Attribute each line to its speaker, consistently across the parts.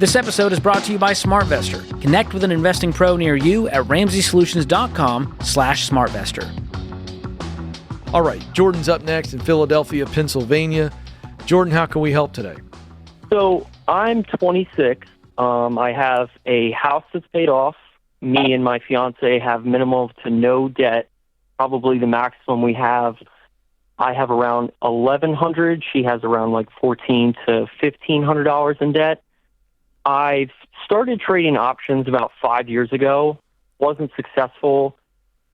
Speaker 1: This episode is brought to you by SmartVestor. Connect with an investing pro near you at ramseysolutions.com/smartvestor.
Speaker 2: All right, Jordan's up next in Philadelphia, Pennsylvania. Jordan, how can we help today?
Speaker 3: So I'm 26. I have a house that's paid off. Me and my fiance have minimal to no debt. Probably the maximum we have. I have around $1,100. She has around like $1,400 to $1,500 in debt. I've started trading options about 5 years ago. Wasn't successful.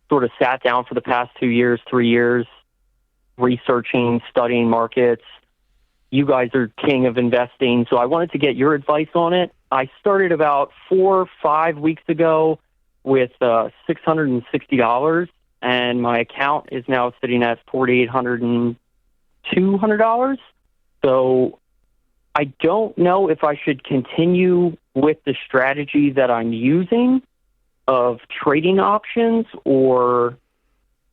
Speaker 3: Sort of sat down for the past 2 years, 3 years, researching, studying markets. You guys are king of investing, so I wanted to get your advice on it. I started about 4 or 5 weeks ago with $660, and my account is now sitting at $4,800 and $200. So I don't know if I should continue with the strategy that I'm using of trading options, or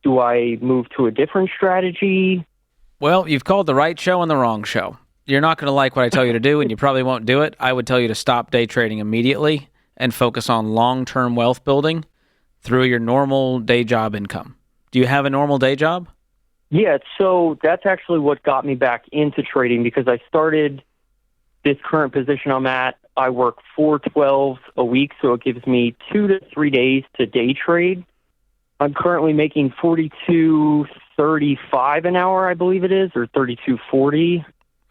Speaker 3: do I move to a different strategy?
Speaker 1: Well, you've called the right show and the wrong show. You're not going to like what I tell you to do, and you probably won't do it. I would tell you to stop day trading immediately and focus on long-term wealth building through your normal day job income. Do you have a normal day job?
Speaker 3: Yeah, so that's actually what got me back into trading, because I started this current position I'm at. I work 4/12 a week, so it gives me 2 to 3 days to day trade. I'm currently making $42.35 an hour, I believe it is, or $32.40.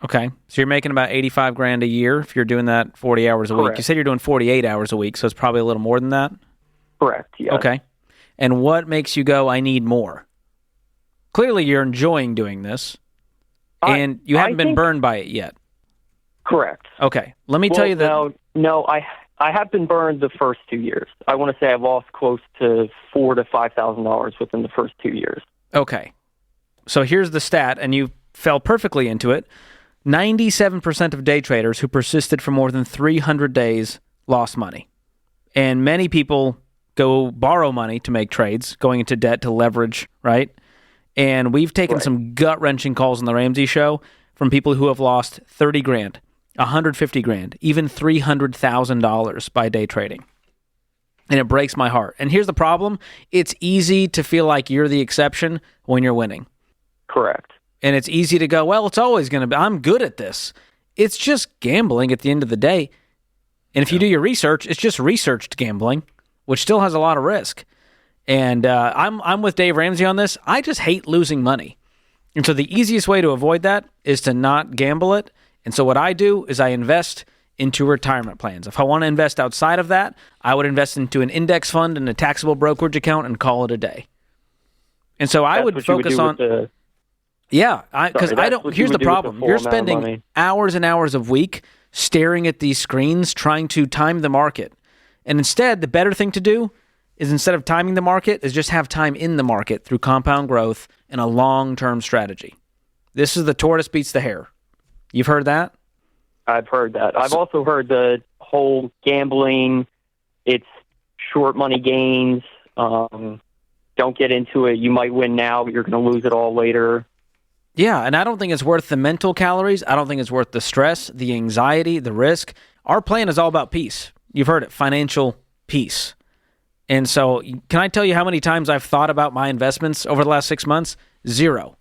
Speaker 1: Okay, so you're making about $85,000 a year if you're doing that 40 hours a week.
Speaker 3: Correct.
Speaker 1: You said you're doing 48 hours a week, so it's probably a little more than that?
Speaker 3: Correct, yeah.
Speaker 1: Okay, and what makes you go, I need more? Clearly you're enjoying doing this, and you haven't been burned by it yet.
Speaker 3: Correct.
Speaker 1: Okay, let me tell you that...
Speaker 3: No, I have been burned the first 2 years. I want to say I've lost close to $4,000 to $5,000 within the first 2 years.
Speaker 1: Okay. So here's the stat, and you fell perfectly into it. 97% of day traders who persisted for more than 300 days lost money. And many people go borrow money to make trades, going into debt to leverage, right? And we've taken some gut-wrenching calls on the Ramsey Show from people who have lost $30,000, $150,000, even $300,000 by day trading. And it breaks my heart. And here's the problem. It's easy to feel like you're the exception when you're winning.
Speaker 3: Correct.
Speaker 1: And it's easy to go, well, it's always going to be, I'm good at this. It's just gambling at the end of the day. And if you do your research, it's just researched gambling, which still has a lot of risk. And I'm with Dave Ramsey on this. I just hate losing money. And so the easiest way to avoid that is to not gamble it. And so what I do is I invest into retirement plans. If I want to invest outside of that, I would invest into an index fund and a taxable brokerage account and call it a day. And so I would focus on... Yeah, because I don't... Here's the problem. You're spending hours and hours a week staring at these screens trying to time the market. And instead, the better thing to do is, instead of timing the market, is just have time in the market through compound growth and a long-term strategy. This is the tortoise beats the hare. You've heard that?
Speaker 3: I've heard that. I've also heard the whole gambling, it's short money gains. Don't get into it. You might win now, but you're going to lose it all later.
Speaker 1: Yeah, and I don't think it's worth the mental calories. I don't think it's worth the stress, the anxiety, the risk. Our plan is all about peace. You've heard it, financial peace. And so can I tell you how many times I've thought about my investments over the last 6 months? 0.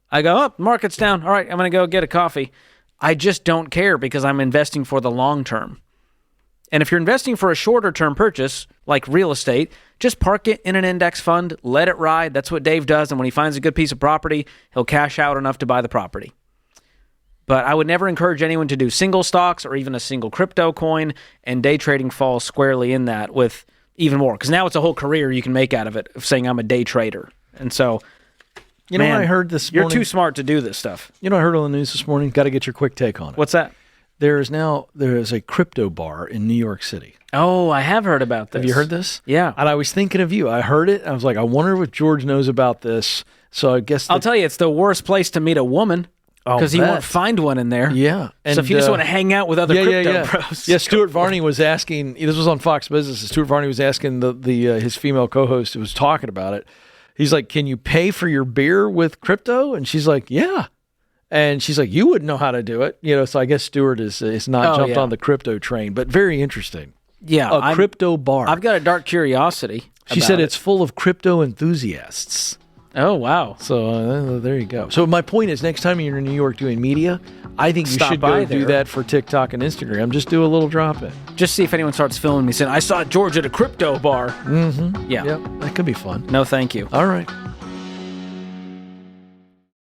Speaker 1: I go, oh, market's down. All right, I'm going to go get a coffee. I just don't care because I'm investing for the long term. And if you're investing for a shorter term purchase, like real estate, just park it in an index fund, let it ride. That's what Dave does. And when he finds a good piece of property, he'll cash out enough to buy the property. But I would never encourage anyone to do single stocks or even a single crypto coin, and day trading falls squarely in that with even more. Because now it's a whole career you can make out of it, of saying I'm a day trader. And so...
Speaker 2: You know what I heard this morning?
Speaker 1: You're too smart to do this stuff.
Speaker 2: You know what I heard on the news this morning? Got to get your quick take on it.
Speaker 1: What's that?
Speaker 2: There is a crypto bar in New York City.
Speaker 1: Oh, I have heard about this.
Speaker 2: Have you heard this?
Speaker 1: Yeah.
Speaker 2: And I was thinking of you. I heard it. I was like, I wonder if George knows about this. So I guess...
Speaker 1: I'll tell you, it's the worst place to meet a woman because you won't find one in there.
Speaker 2: Yeah.
Speaker 1: And so if you just want to hang out with other crypto pros.
Speaker 2: Yeah, Stuart Varney was asking... This was on Fox Business. Stuart Varney was asking his female co-host who was talking about it. He's like, can you pay for your beer with crypto? And she's like, yeah. And she's like, you wouldn't know how to do it. So I guess Stuart is not jumped on the crypto train, but very interesting.
Speaker 1: Yeah.
Speaker 2: A crypto bar.
Speaker 1: I've got a dark curiosity.
Speaker 2: She said it's full of crypto enthusiasts.
Speaker 1: Oh, wow.
Speaker 2: So there you go. So my point is, next time you're in New York doing media, I think you should go do that for TikTok and Instagram. Just do a little drop-in.
Speaker 1: Just see if anyone starts filming me saying, I saw George at a crypto bar.
Speaker 2: Mm-hmm.
Speaker 1: Yeah.
Speaker 2: Yep. That could be fun.
Speaker 1: No, thank you.
Speaker 2: All right.